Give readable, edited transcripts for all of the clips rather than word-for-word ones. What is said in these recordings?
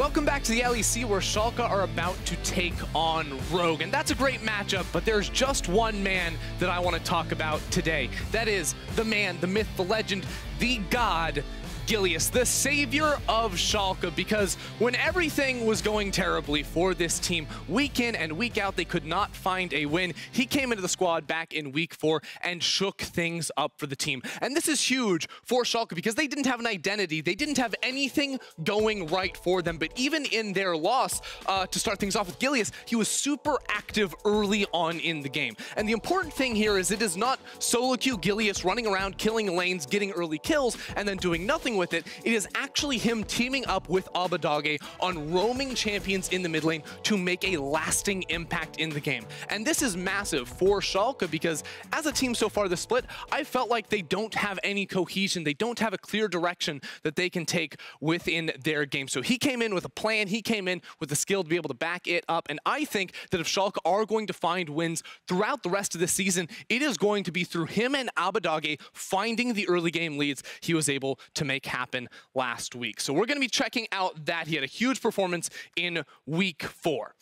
Welcome back to the LEC, where Schalke are about to take on Rogue. And that's a great matchup, but there's just one man that I want to talk about today. That is the man, the myth, the legend, the god, Gilius, the savior of Schalke, because when everything was going terribly for this team, week in and week out, they could not find a win. He came into the squad back in week 4 and shook things up for the team. And this is huge for Schalke because they didn't have an identity. They didn't have anything going right for them. But even in their loss, to start things off with Gilius, he was super active early on in the game. And the important thing here is it is not solo queue Gilius running around, killing lanes, getting early kills, and then doing nothing with it. It is actually him teaming up with Abbedagge on roaming champions in the mid lane to make a lasting impact in the game. And this is massive for Schalke because as a team so far this split, I felt like they don't have any cohesion. They don't have a clear direction that they can take within their game. So he came in with a plan. He came in with the skill to be able to back it up. And I think that if Schalke are going to find wins throughout the rest of the season, it is going to be through him and Abbedagge finding the early game leads he was able to make happen last week. So we're going to be checking out that. He had a huge performance in week 4.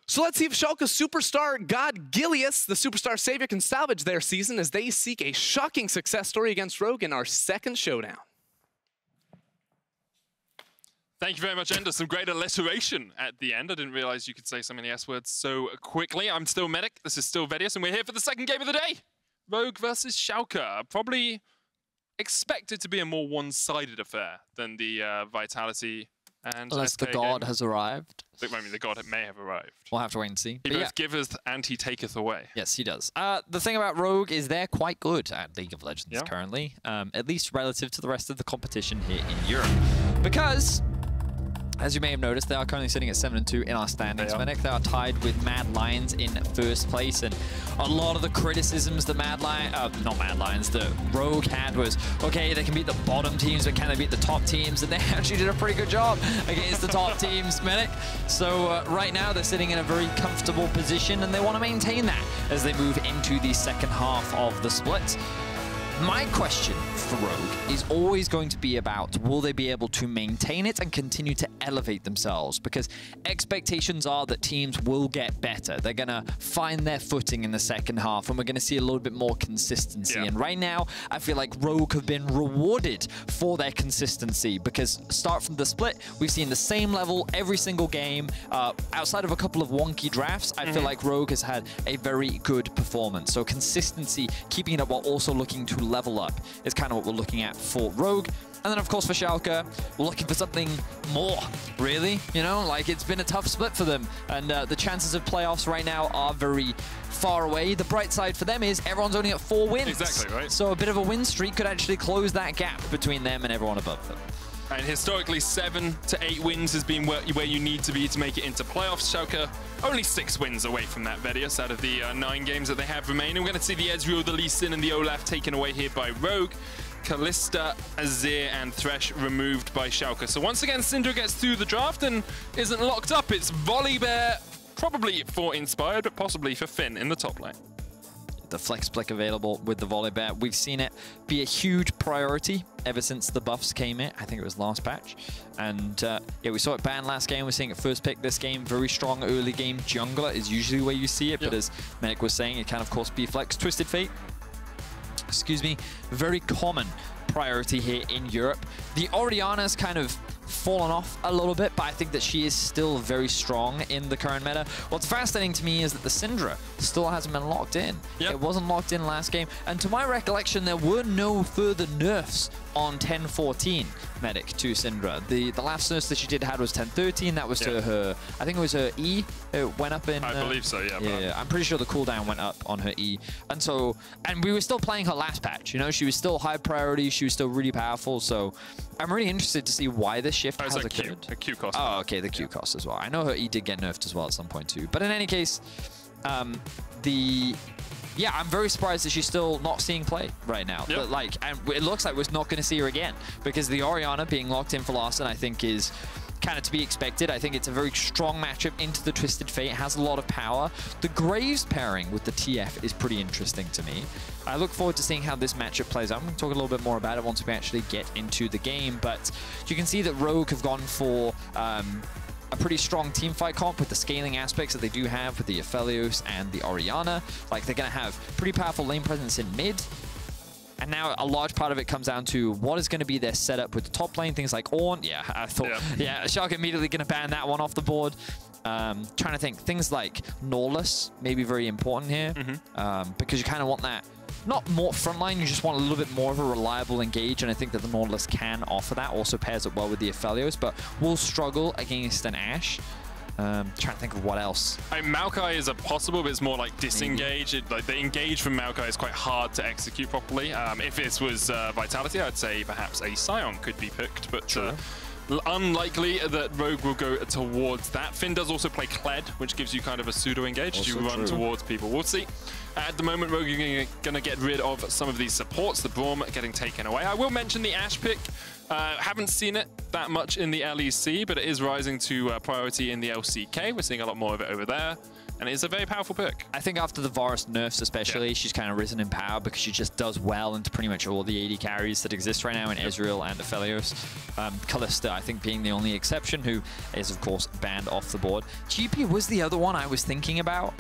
So let's see if Schalke's superstar god Gilius, the superstar savior, can salvage their season as they seek a shocking success story against Rogue in our second showdown. Thank you very much, Ender. Some great alliteration at the end. I didn't realize you could say so many S words so quickly. I'm still Medic. This is still Vedius, and we're here for the second game of the day. Rogue versus Schalke. Probably expected to be a more one-sided affair than the Vitality and unless SK the god game. has arrived. I mean, the god may have arrived. We'll have to wait and see. He both giveth and he taketh away. Yes, he does. The thing about Rogue is they're quite good at League of Legends currently, at least relative to the rest of the competition here in Europe. Because, as you may have noticed, they are currently sitting at 7-2 in our standings. They are tied with Mad Lions in first place, and a lot of the criticisms that the Rogue had was, okay, they can beat the bottom teams, but can they beat the top teams? And they actually did a pretty good job against the top teams, Medic. So right now they're sitting in a very comfortable position, and they want to maintain that as they move into the second half of the split. My question for Rogue is always going to be about, will they be able to maintain it and continue to elevate themselves? Because expectations are that teams will get better. They're going to find their footing in the second half, and we're going to see a little bit more consistency. And right now, I feel like Rogue have been rewarded for their consistency, because start from the split, we've seen the same level every single game. Outside of a couple of wonky drafts, I feel like Rogue has had a very good performance. So consistency, keeping it up while also looking to level up is kind of what we're looking at for Rogue. And then, of course, for Schalke, we're looking for something more, really. You know, like, it's been a tough split for them, and the chances of playoffs right now are very far away. The bright side for them is everyone's only at 4 wins. Exactly, right. So a bit of a win streak could actually close that gap between them and everyone above them. And historically, 7 to 8 wins has been where you need to be to make it into playoffs. Schalke only 6 wins away from that, Vedius, out of the 9 games that they have remaining. We're going to see the Ezreal, the Lee Sin, and the Olaf taken away here by Rogue. Kalista, Azir, and Thresh removed by Schalke. So once again, Syndra gets through the draft and isn't locked up. It's Volibear, probably for Inspired, but possibly for Finn in the top lane. The Flex Blick available with the Volibear. We've seen it be a huge priority ever since the buffs came in. I think it was last patch. And yeah, we saw it banned last game. We're seeing it first pick this game. Very strong early game jungler is usually where you see it. But as Medic was saying, it can, of course, be Flex. Twisted Fate, excuse me, very common priority here in Europe. The Orianna's kind of fallen off a little bit, but I think that she is still very strong in the current meta. What's fascinating to me is that the Syndra still hasn't been locked in. It wasn't locked in last game, and to my recollection, there were no further nerfs on 10-14 Medic to Syndra. The last nerf that she did had was 10-13. That was to her, I think it was her E. It went up in... I believe so, yeah. I'm pretty sure the cooldown went up on her E. And so, and we were still playing her last patch, you know? She was still high priority. She was still really powerful. So I'm really interested to see why this shift has occurred. A Q cost. Oh, okay, the Q cost as well. I know her E did get nerfed as well at some point too. But in any case, yeah, I'm very surprised that she's still not seeing play right now. But like, and it looks like we're not going to see her again, because the Orianna being locked in for Larssen, I think, is kind of to be expected. I think it's a very strong matchup into the Twisted Fate. It has a lot of power. The Graves pairing with the TF is pretty interesting to me. I look forward to seeing how this matchup plays out. I'm going to talk a little bit more about it once we actually get into the game, but you can see that Rogue have gone for a pretty strong team fight comp with the scaling aspects that they do have with the Aphelios and the Orianna. Like, they're going to have pretty powerful lane presence in mid. And now a large part of it comes down to what is going to be their setup with the top lane, things like Ornn. Yeah, I thought, yeah, Schalke immediately going to ban that one off the board. Trying to think, things like Nautilus may be very important here, because you kind of want that, not more frontline, you just want a little bit more of a reliable engage, and I think that the Nautilus can offer that. Also pairs it well with the Aphelios, but will struggle against an Ashe. Trying to think of what else. I mean, Maokai is a possible, but it's more like disengage. Like the engage from Maokai is quite hard to execute properly. If this was Vitality, I'd say perhaps a Sion could be picked, but unlikely that Rogue will go towards that. Finn does also play Kled, which gives you kind of a pseudo-engage as you run towards people. We'll see. At the moment, Rogue are going to get rid of some of these supports, the Braum getting taken away. I will mention the Ashe pick. Haven't seen it that much in the LEC, but it is rising to priority in the LCK. We're seeing a lot more of it over there. And it's a very powerful pick. I think after the Varus nerfs especially, she's kind of risen in power because she just does well into pretty much all the AD carries that exist right now in Ezreal and Aphelios. Kalista, I think, being the only exception, who is, of course, banned off the board. GP was the other one I was thinking about.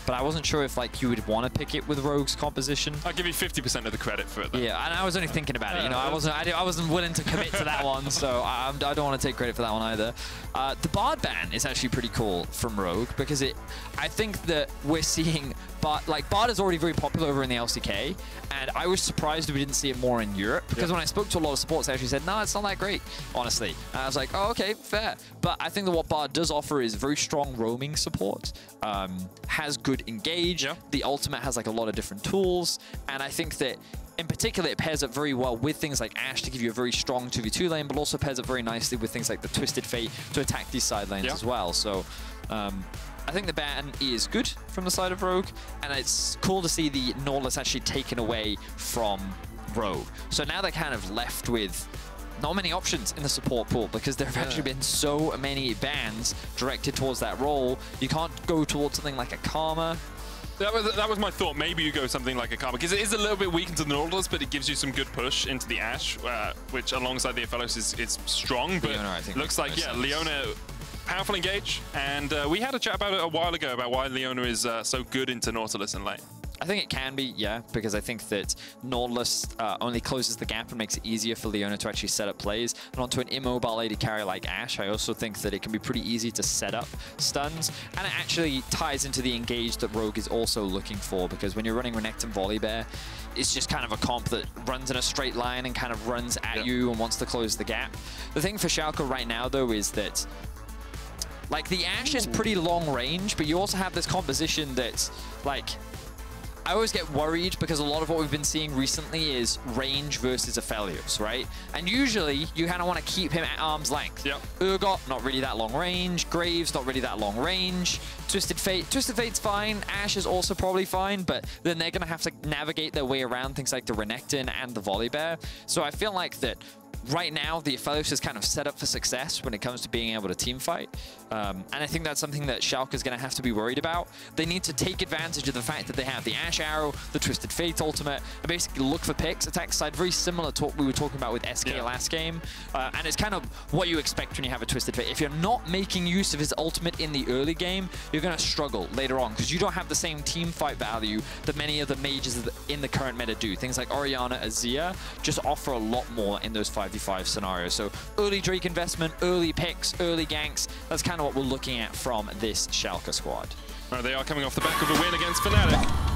But I wasn't sure if like you would want to pick it with Rogue's composition. I'll give you 50% of the credit for it, though. Yeah, and I was only thinking about it. You know, I wasn't willing to commit to that one, so I don't want to take credit for that one either. The Bard ban is actually pretty cool from Rogue because I think that we're seeing Bard is already very popular over in the LCK, and I was surprised we didn't see it more in Europe because when I spoke to a lot of supports, they actually said, no, it's not that great, honestly. And I was like, oh, okay, fair. But I think that what Bard does offer is very strong roaming support, has good engage. The ultimate has like a lot of different tools, and I think that in particular, it pairs up very well with things like Ashe to give you a very strong 2v2 lane, but also pairs up very nicely with things like the Twisted Fate to attack these side lanes as well. So I think the ban is good from the side of Rogue, and it's cool to see the Nautilus actually taken away from Rogue. So now they're kind of left with not many options in the support pool because there have actually been so many bans directed towards that role. You can't go towards something like a Karma. That was my thought. Maybe you go something like a Karma, because it is a little bit weak into the Nautilus, but it gives you some good push into the Ashe, which alongside the Aphelios is strong. But Leona, I think, looks like, Leona, powerful engage. And we had a chat about it a while ago about why Leona is so good into Nautilus and lane. I think it can be, yeah, because I think that Nautilus only closes the gap and makes it easier for Leona to actually set up plays. And onto an immobile AD carry like Ashe, I also think that it can be pretty easy to set up stuns. And it actually ties into the engage that Rogue is also looking for, because when you're running Renekton Volibear, it's just kind of a comp that runs in a straight line and kind of runs at you and wants to close the gap. The thing for Schalke right now, though, is that like the Ashe is pretty long range, but you also have this composition that's like, I always get worried because a lot of what we've been seeing recently is range versus Aphelios, right? And usually you kind of want to keep him at arm's length. Urgot, not really that long range. Graves, not really that long range. Twisted Fate's fine. Ashe is also probably fine, but then they're going to have to navigate their way around things like the Renekton and the Volibear. So I feel like that right now, the Aphelios is kind of set up for success when it comes to being able to team fight. And I think that's something that Schalke is going to have to be worried about. They need to take advantage of the fact that they have the Ashe Arrow, the Twisted Fate ultimate, and basically look for picks. Attack side, very similar to what we were talking about with SK last game. And it's kind of what you expect when you have a Twisted Fate. If you're not making use of his ultimate in the early game, you're going to struggle later on because you don't have the same team fight value that many of the mages in the current meta do. Things like Orianna, Azir just offer a lot more in those 5v5 scenarios. So early Drake investment, early picks, early ganks, that's kind of what we're looking at from this Schalke squad. Well, they are coming off the back of a win against Fnatic.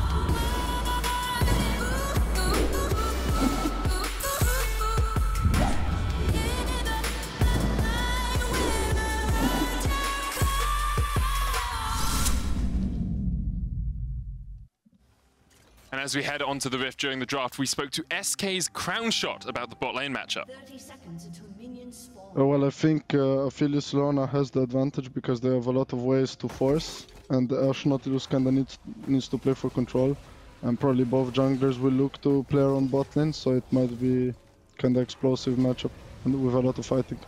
And as we head onto the Rift during the draft, we spoke to SK's Crown Shot about the bot lane matchup. 30 seconds until minions spawn. Well, I think Aphelios Leona has the advantage because they have a lot of ways to force, and Ashe Nautilus kinda needs to play for control, and probably both junglers will look to play around bot lane, so it might be kinda explosive matchup and with a lot of fighting.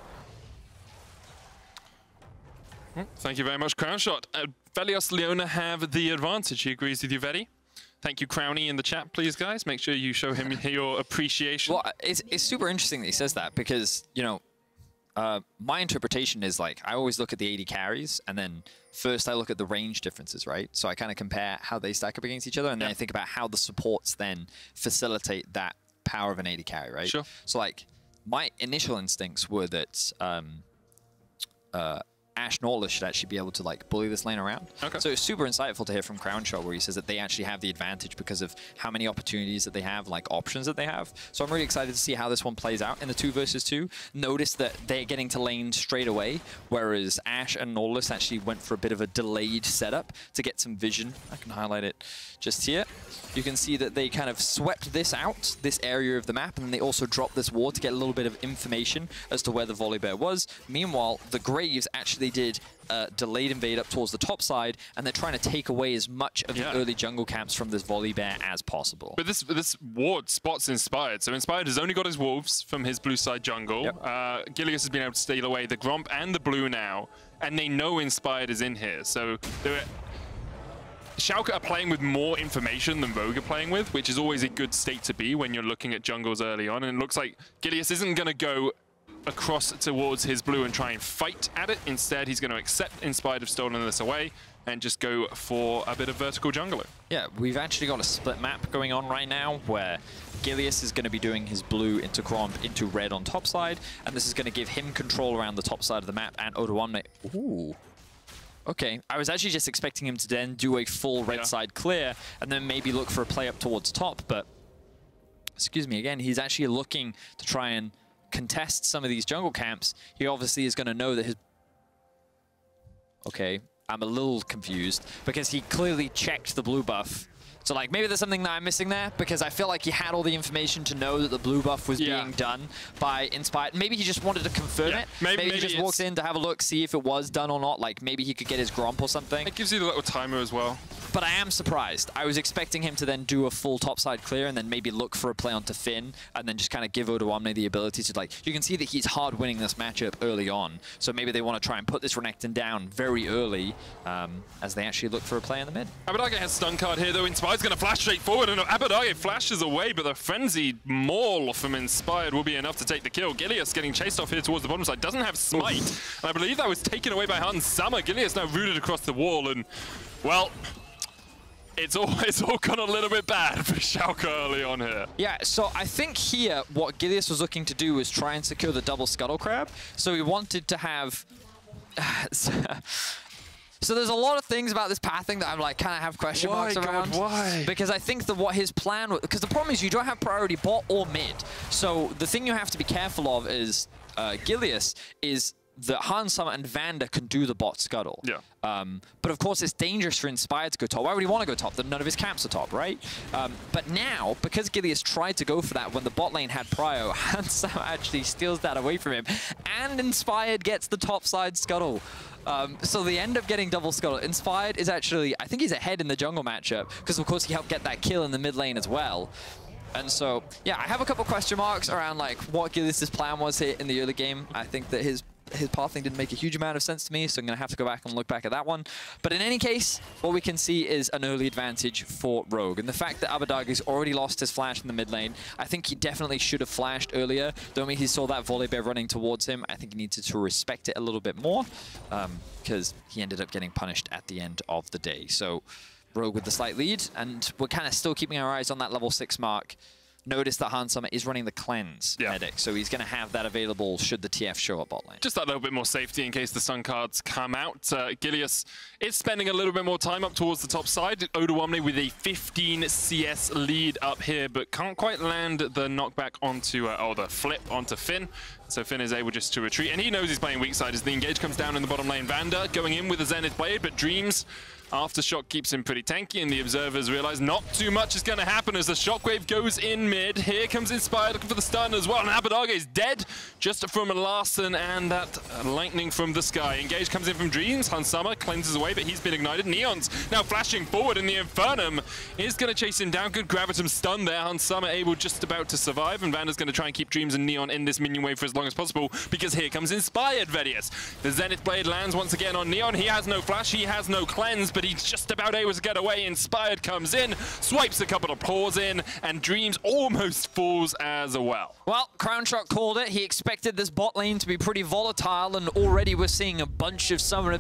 Thank you very much, Crownshot. Velios Leona have the advantage. He agrees with you, Vedi. Thank you, Crowny, in the chat, please, guys. Make sure you show him your appreciation. Well, it's super interesting that he says that because, you know, my interpretation is like, I always look at the AD carries and then first I look at the range differences, right? So I kind of compare how they stack up against each other and then I think about how the supports then facilitate that power of an AD carry, right? Sure. So like, my initial instincts were that Ashe Nautilus should actually be able to like bully this lane around. Okay. So it's super insightful to hear from Crownshot where he says that they actually have the advantage because of how many opportunities that they have, like options that they have. So I'm really excited to see how this one plays out in the 2 versus 2. Notice that they're getting to lane straight away, whereas Ashe and Nautilus actually went for a bit of a delayed setup to get some vision. I can highlight it just here. You can see that they kind of swept this out, this area of the map, and then they also dropped this ward to get a little bit of information as to where the Volibear was. Meanwhile, the Graves actually did a delayed invade up towards the top side, and they're trying to take away as much of the early jungle camps from this Volibear as possible. But this ward spots Inspired. So Inspired has only got his wolves from his blue side jungle. Yep. Gilius has been able to steal away the Gromp and the blue now, and they know Inspired is in here. So Schalke are playing with more information than Rogue are playing with, which is always a good state to be when you're looking at jungles early on. And it looks like Gilius isn't going to go across towards his blue and try and fight at it. Instead, he's going to accept Inspired have stolen this away and just go for a bit of vertical jungling. Yeah, we've actually got a split map going on right now where Gilius is going to be doing his blue into Gromp into red on top side, and this is going to give him control around the top side of the map, and Odoamne. Ooh. Okay, I was actually just expecting him to then do a full red side clear and then maybe look for a play up towards top, but excuse me again, he's actually looking to try and contest some of these jungle camps. He obviously is going to know that his... Okay, I'm a little confused because he clearly checked the blue buff. So like maybe there's something that I'm missing there because I feel like he had all the information to know that the blue buff was being done by Inspired. Maybe he just wanted to confirm it. Maybe he just walks in to have a look, see if it was done or not. Like maybe he could get his Gromp or something. It gives you the little timer as well. But I am surprised. I was expecting him to then do a full topside clear and then maybe look for a play onto Finn and then just kind of give Odoamne the ability to like... You can see that he's hard winning this matchup early on. So maybe they want to try and put this Renekton down very early as they actually look for a play in the mid. Abbedagge has stun card here though. Inspired's going to flash straight forward and Abbedagge flashes away, but the frenzied maul from Inspired will be enough to take the kill. Gilius getting chased off here towards the bottom side. Doesn't have smite. And I believe that was taken away by Hans Sama. Gilius now rooted across the wall and, well... It's all gone a little bit bad for Schalke early on here. Yeah, so I think here what Gilius was looking to do was try and secure the double Scuttle Crab. So he wanted to have... So there's a lot of things about this pathing that I'm like kind of have question marks around. Why? Because I think that what his plan was... Because the problem is you don't have priority bot or mid. So the thing you have to be careful of is Gilius is... that Hans Sama and Vander can do the bot scuttle. Yeah. But of course, it's dangerous for Inspired to go top. Why would he want to go top? None of his camps are top, right? But now, because Gilius tried to go for that when the bot lane had prio, Hans Sama actually steals that away from him. And Inspired gets the top side scuttle. So they end up getting double scuttle. Inspired is actually, I think he's ahead in the jungle matchup, because of course he helped get that kill in the mid lane as well. And so, yeah, I have a couple question marks around like what Gilius' plan was here in the early game. I think that his pathing didn't make a huge amount of sense to me, so I'm going to have to go back and look back at that one. But in any case, what we can see is an early advantage for Rogue. And the fact that Abbedagge's already lost his flash in the mid lane, I think he definitely should have flashed earlier. The moment he saw that Volibear running towards him, I think he needed to respect it a little bit more, because he ended up getting punished at the end of the day. So Rogue with the slight lead, and we're kind of still keeping our eyes on that level 6 mark. Notice that Hans Sama is running the cleanse medic, so he's going to have that available should the TF show up bot lane. Just that little bit more safety in case the stun cards come out. Gilius is spending a little bit more time up towards the top side. Odoamne with a 15 CS lead up here, but can't quite land the knockback onto, or the flip onto Finn. So Finn is able just to retreat, and he knows he's playing weak side as the engage comes down in the bottom lane. Vander going in with a Zenith Blade, but Dreams Aftershock keeps him pretty tanky, and the observers realize not too much is going to happen as the Shockwave goes in mid. Here comes Inspired looking for the stun as well, and Abbedagge is dead just from Larssen and that lightning from the sky. Engage comes in from Dreams. Hansama cleanses away, but he's been ignited. Neon's now flashing forward, and the Infernum is going to chase him down. Good Gravitum stun there. Hansama able just about to survive, and Vander's going to try and keep Dreams and Neon in this minion wave for as long as possible, because here comes Inspired Vedius. The Zenith Blade lands once again on Neon. He has no flash, he has no cleanse, but he's just about able to get away. Inspired comes in, swipes a couple of paws in, and Dreams almost falls as well. Well, Crownshot called it. He expected this bot lane to be pretty volatile, and already we're seeing a bunch of summoner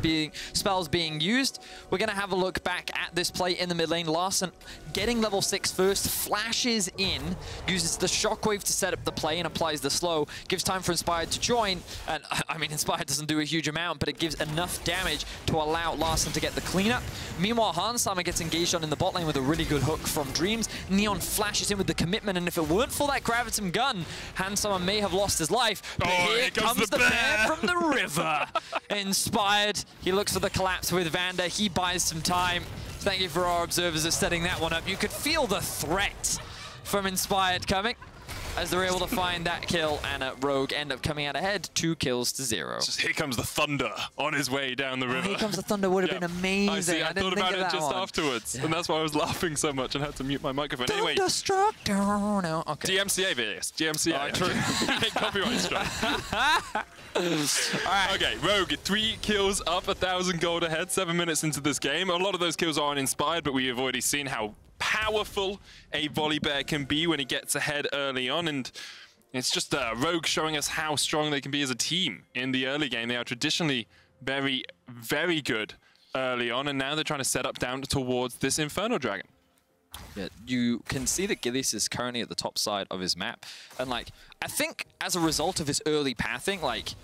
spells being used. We're going to have a look back at this play in the mid lane. Larssen getting level 6 first, flashes in, uses the Shockwave to set up the play and applies the slow, gives time for Inspired to join, and I mean, Inspired doesn't do a huge amount, but it gives enough damage to allow Larssen to get the cleanup. Meanwhile, Hansama gets engaged on in the bot lane with a really good hook from Dreams. Neon flashes in with the commitment, and if it weren't for that Gravitum gun, Hansama may have lost his life. But here comes the bear from the river. Inspired, he looks for the collapse with Vander. He buys some time. Thank you for our observers for setting that one up. You could feel the threat from Inspired coming as they're able to find that kill, and Rogue end up coming out ahead, 2 kills to 0. Just here comes the Thunder on his way down the river. Here comes the Thunder would have been amazing. I thought about it just afterwards, and that's why I was laughing so much and had to mute my microphone. Anyway, Thunderstruck. No, okay. GMCA videos. GMCA. Copyright strike. Right. Okay, Rogue, 3 kills up, 1,000 gold ahead, 7 minutes into this game. A lot of those kills are uninspired, but we have already seen how powerful a Volibear can be when he gets ahead early on, and it's just Rogue showing us how strong they can be as a team in the early game. They are traditionally very, very good early on, and now they're trying to set up down towards this Inferno Dragon. Yeah, you can see that Gilius is currently at the top side of his map, and like, I think as a result of his early pathing, like,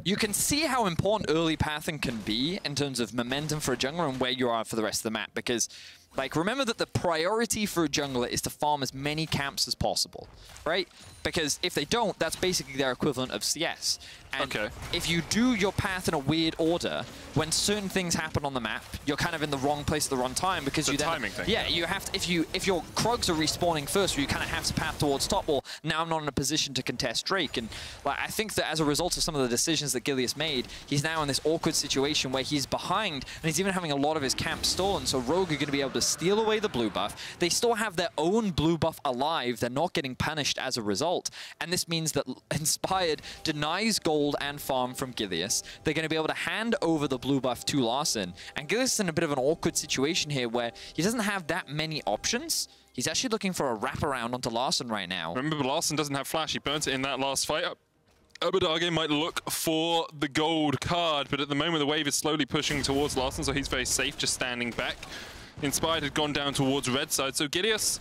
you can see how important early pathing can be in terms of momentum for a jungler and where you are for the rest of the map, because like, remember that the priority for a jungler is to farm as many camps as possible, right? Because if they don't, that's basically their equivalent of CS. And if you do your path in a weird order, when certain things happen on the map, you're kind of in the wrong place at the wrong time, because it's you a timing thing. Yeah, you have to, if your Krugs are respawning first, you kind of have to path towards top, or now I'm not in a position to contest Drake. And like, I think that as a result of some of the decisions that Gilius made, he's now in this awkward situation where he's behind, and he's even having a lot of his camp stolen. So Rogue are going to be able to steal away the blue buff. They still have their own blue buff alive. They're not getting punished as a result. And this means that Inspired denies gold and farm from Gilius. They're going to be able to hand over the blue buff to Larssen. And Gilius is in a bit of an awkward situation here where he doesn't have that many options. He's actually looking for a wraparound onto Larssen right now. Remember, Larssen doesn't have flash. He burnt it in that last fight. Abbedagge might look for the gold card, but at the moment the wave is slowly pushing towards Larssen, so he's very safe just standing back. Inspired had gone down towards red side, so Gilius,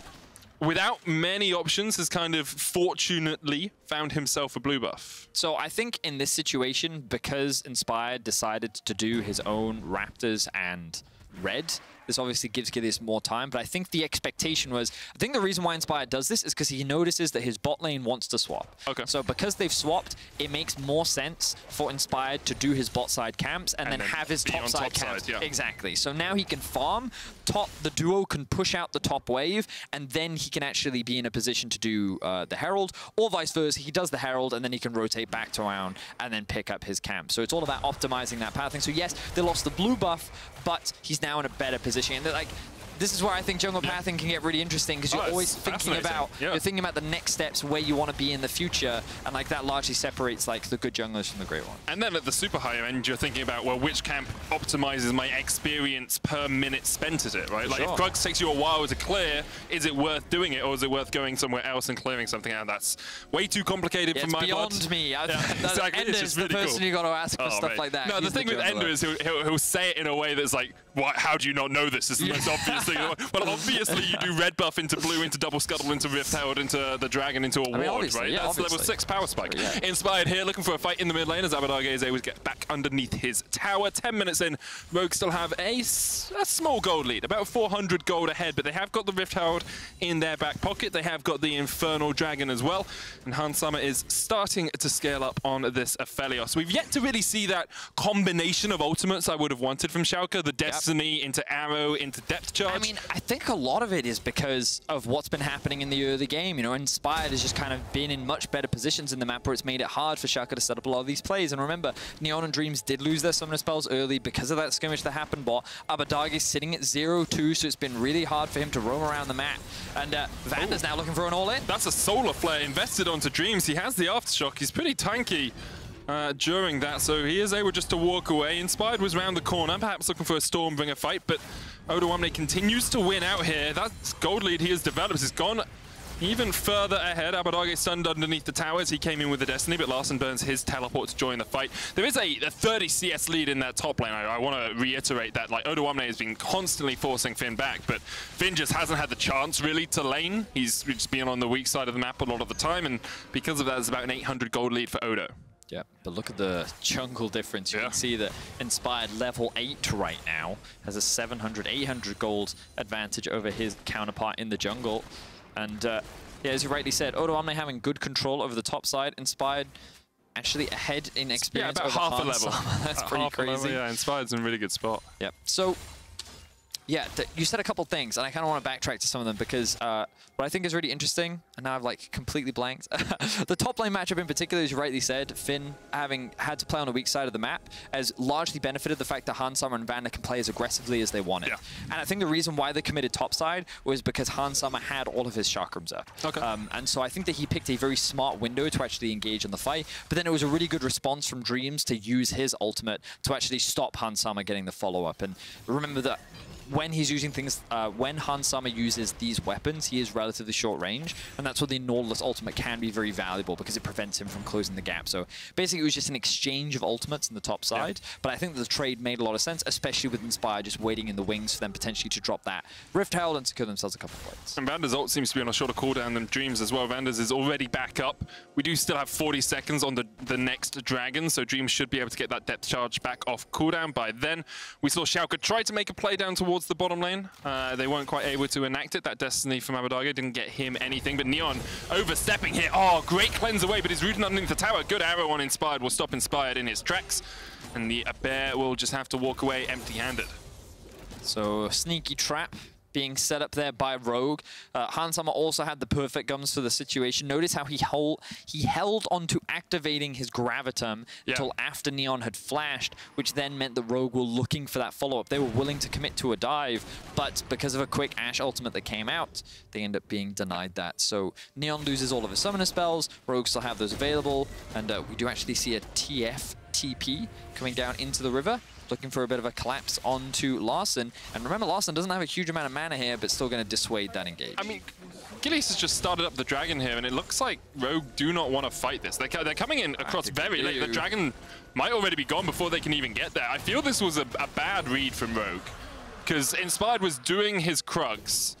without many options, has kind of fortunately found himself a blue buff. So I think in this situation, because Inspired decided to do his own Raptors and red, this obviously gives Gilius more time, but I think the expectation was, I think the reason why Inspired does this is because he notices that his bot lane wants to swap. Okay. So because they've swapped, it makes more sense for Inspired to do his bot side camps and then have his top side camps. Yeah. Exactly. So now he can farm, the duo can push out the top wave, and then he can actually be in a position to do the Herald, or vice versa. He does the Herald, and then he can rotate back to around and then pick up his camp. So it's all about optimizing that pathing. So yes, they lost the blue buff, but he's now in a better position. And like, this is where I think jungle pathing can get really interesting, because you're always thinking about the next steps, where you want to be in the future, and like that largely separates like the good junglers from the great ones. And then at the super higher end, you're thinking about, well, which camp optimizes my experience per minute spent at it, right? Like, if Krugs takes you a while to clear, is it worth doing it, or is it worth going somewhere else and clearing something out? That's way too complicated for my beyond blood. me. Exactly. Ender is the person you got to ask for stuff like that. No, the thing with Ender is he'll say it in a way that's like, how do you not know this? This is the most obvious thing interesting. Well, obviously you do red buff into blue, into double scuttle, into Rift Herald, into the dragon, into a ward, right? Yeah, That's level 6 power spike. Yeah. Inspired here, looking for a fight in the mid lane as Abbedagge is able to get back underneath his tower. 10 minutes in, Rogue still have a small gold lead, about 400 gold ahead, but they have got the Rift Herald in their back pocket. They have got the Infernal Dragon as well, and Hans Sama is starting to scale up on this Aphelios. We've yet to really see that combination of ultimates I would have wanted from Schalke, the Destiny into Arrow into Depth Charge. I mean, I think a lot of it is because of what's been happening in the early game. You know, Inspired has just kind of been in much better positions in the map where it's made it hard for Schalke to set up a lot of these plays. And remember, Neon and Dreams did lose their summoner spells early because of that skirmish that happened, but Abbedagge is sitting at 0-2, so it's been really hard for him to roam around the map. And Vander's now looking for an all-in. That's a Solar Flare invested onto Dreams. He has the Aftershock. He's pretty tanky during that, so he is able just to walk away. Inspired was round the corner, perhaps looking for a Stormbringer fight, but Odoamne continues to win out here. That gold lead he has developed has gone even further ahead. Abbedagge stunned underneath the towers. He came in with the Destiny, but Larssen burns his teleport to join the fight. There is a 30 CS lead in that top lane. I want to reiterate that. Like, Odoamne has been constantly forcing Finn back, but Finn just hasn't had the chance really to lane. He's just been on the weak side of the map a lot of the time, and because of that, it's about an 800 gold lead for Odo. Yeah, but look at the jungle difference. You can see that Inspired level 8 right now has a 700, 800 gold advantage over his counterpart in the jungle. And yeah, as you rightly said, Odoamne having good control over the top side. Inspired actually ahead in experience. Yeah, about half a level. That's pretty crazy. Yeah, Inspired's in a really good spot. Yep. So, yeah, you said a couple things, and I kind of want to backtrack to some of them because what I think is really interesting, and now I've like completely blanked, the top lane matchup in particular, as you rightly said, Finn having had to play on the weak side of the map has largely benefited the fact that Hans Sama and Vander can play as aggressively as they wanted. Yeah. And I think the reason why they committed topside was because Hans Sama had all of his chakrams up. Okay. And so I think that he picked a very smart window to actually engage in the fight, but then it was a really good response from Dreams to use his ultimate to actually stop Hans Sama getting the follow-up. And remember that when he's using things, when Hans Sama uses these weapons, he is relatively short range, and that's where the Nautilus ultimate can be very valuable because it prevents him from closing the gap. So basically it was just an exchange of ultimates in the top side, but I think that the trade made a lot of sense, especially with Inspire just waiting in the wings for them potentially to drop that Rift Herald and secure themselves a couple of points. And Vander's ult seems to be on a shorter cooldown than Dreams as well. Vander's is already back up. We do still have 40 seconds on the next Dragon, so Dreams should be able to get that depth charge back off cooldown by then. We saw Schalke try to make a play down towards the bottom lane. They weren't quite able to enact it. That Destiny from Abbedagge didn't get him anything, but Neon overstepping here. Oh, great cleanse away, but he's rooted underneath the tower. Good arrow on Inspired will stop Inspired in his tracks, and the bear will just have to walk away empty-handed. So sneaky trap being set up there by Rogue. Hans Sama also had the perfect gums for the situation. Notice how he held onto activating his Gravitum until after Neon had flashed, which then meant that Rogue were looking for that follow-up. They were willing to commit to a dive, but because of a quick Ashe ultimate that came out, they end up being denied that. So Neon loses all of his summoner spells, Rogue still have those available, and we do actually see a TP coming down into the river, looking for a bit of a collapse onto Larssen. And remember, Larssen doesn't have a huge amount of mana here, but still going to dissuade that engage. I mean, Gilius has just started up the Dragon here, and it looks like Rogue do not want to fight this. They're coming in across very late. The Dragon might already be gone before they can even get there. I feel this was a bad read from Rogue, because Inspired was doing his Krugs,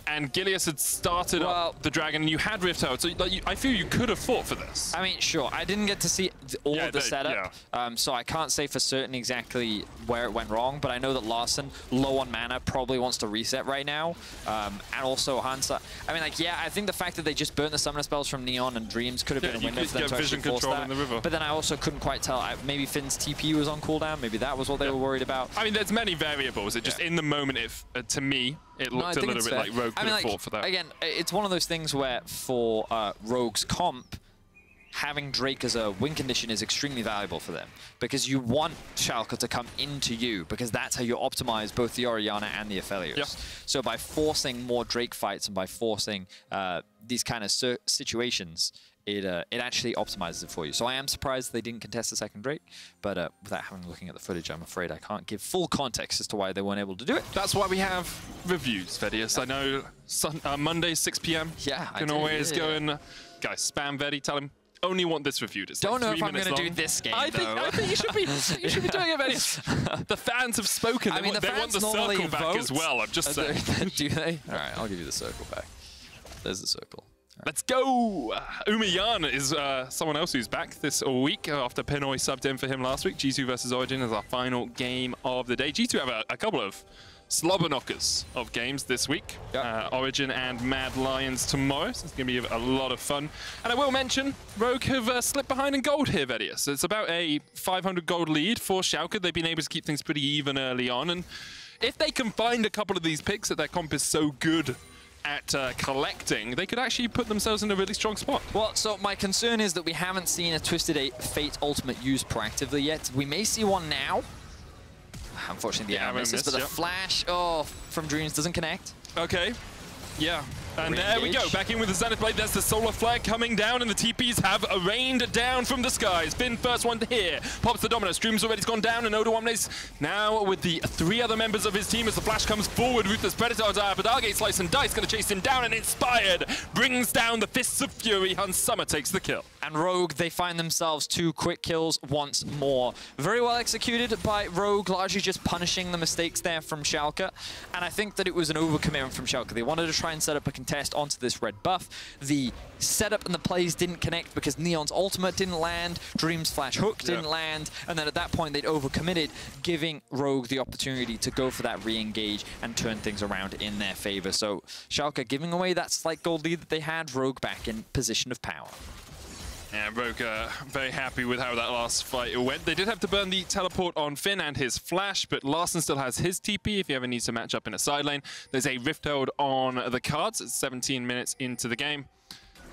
and Gilius had started up the Dragon, and you had Rift Herald, so like, I feel you could have fought for this. I mean, sure. I didn't get to see all of the setup, so I can't say for certain exactly where it went wrong, but I know that Larssen, low on mana, probably wants to reset right now. And also Hansa. I mean, like, yeah, I think the fact that they just burnt the summoner spells from Neon and Dreams could have been a window for them to actually force that. In the river. But then I also couldn't quite tell. Maybe Finn's TP was on cooldown. Maybe that was what they were worried about. I mean, there's many variables. It just, in the moment, to me, it looked a little bit like Rogue could have fought for that. Again, it's one of those things where for Rogue's comp, having Drake as a win condition is extremely valuable for them because you want Schalke to come into you because that's how you optimize both the Orianna and the Aphelios. Yep. So by forcing more Drake fights and by forcing these kind of situations, it actually optimizes it for you. So I am surprised they didn't contest the second Drake, but without looking at the footage, I'm afraid I can't give full context as to why they weren't able to do it. That's why we have reviews, Vedius. I know Monday, 6 p.m. Yeah, you can always go and, guys, spam Vedi, tell him only want this reviewed. It's Don't like know 3 if I'm minutes going to long. do this game, I think you should be doing it, Benny. The fans have spoken. I mean, the they want fans the normally circle back as vote. well. I'm just saying. Do they? All right, I'll give you the circle back. There's the circle. Let's go! Umayan is someone else who's back this week after Pinoy subbed in for him last week. G2 versus Origin is our final game of the day. G2 have a couple of slobber knockers of games this week. Yep. Origin and Mad Lions tomorrow, so it's going to be a lot of fun. And I will mention, Rogue have slipped behind in gold here, Vedia. So it's about a 500 gold lead for Schalke. They've been able to keep things pretty even early on. And if they can find a couple of these picks that their comp is so good at collecting, they could actually put themselves in a really strong spot. Well, so my concern is that we haven't seen a Twisted Fate ultimate used proactively yet. We may see one now. Unfortunately, the arrow misses, but the flash from Dreams doesn't connect. Okay. Yeah. And there we go, back in with the Zenith Blade. There's the Solar Flare coming down, and the TPs have rained down from the skies. Finn, first one here, pops the Dominus. Dreams already gone down, and Odoamnes now with the 3 other members of his team as the flash comes forward. Ruthless Predator, Abadage, Slice and Dice, gonna chase him down, and Inspired brings down the Fists of Fury. Hans Summer takes the kill. And Rogue, they find themselves 2 quick kills once more. Very well executed by Rogue, largely just punishing the mistakes there from Schalke. And I think that it was an overcommitment from Schalke. They wanted to try and set up a contest onto this red buff. The setup and the plays didn't connect because Neon's ultimate didn't land, Dream's flash hook didn't land, and then at that point they'd overcommitted, giving Rogue the opportunity to go for that re-engage and turn things around in their favor. So Schalke giving away that slight gold lead that they had, Rogue back in position of power. And Rogue very happy with how that last fight went. They did have to burn the teleport on Finn and his flash, but Larssen still has his TP if he ever needs to match up in a side lane. There's a Rift Herald on the cards. It's 17 minutes into the game.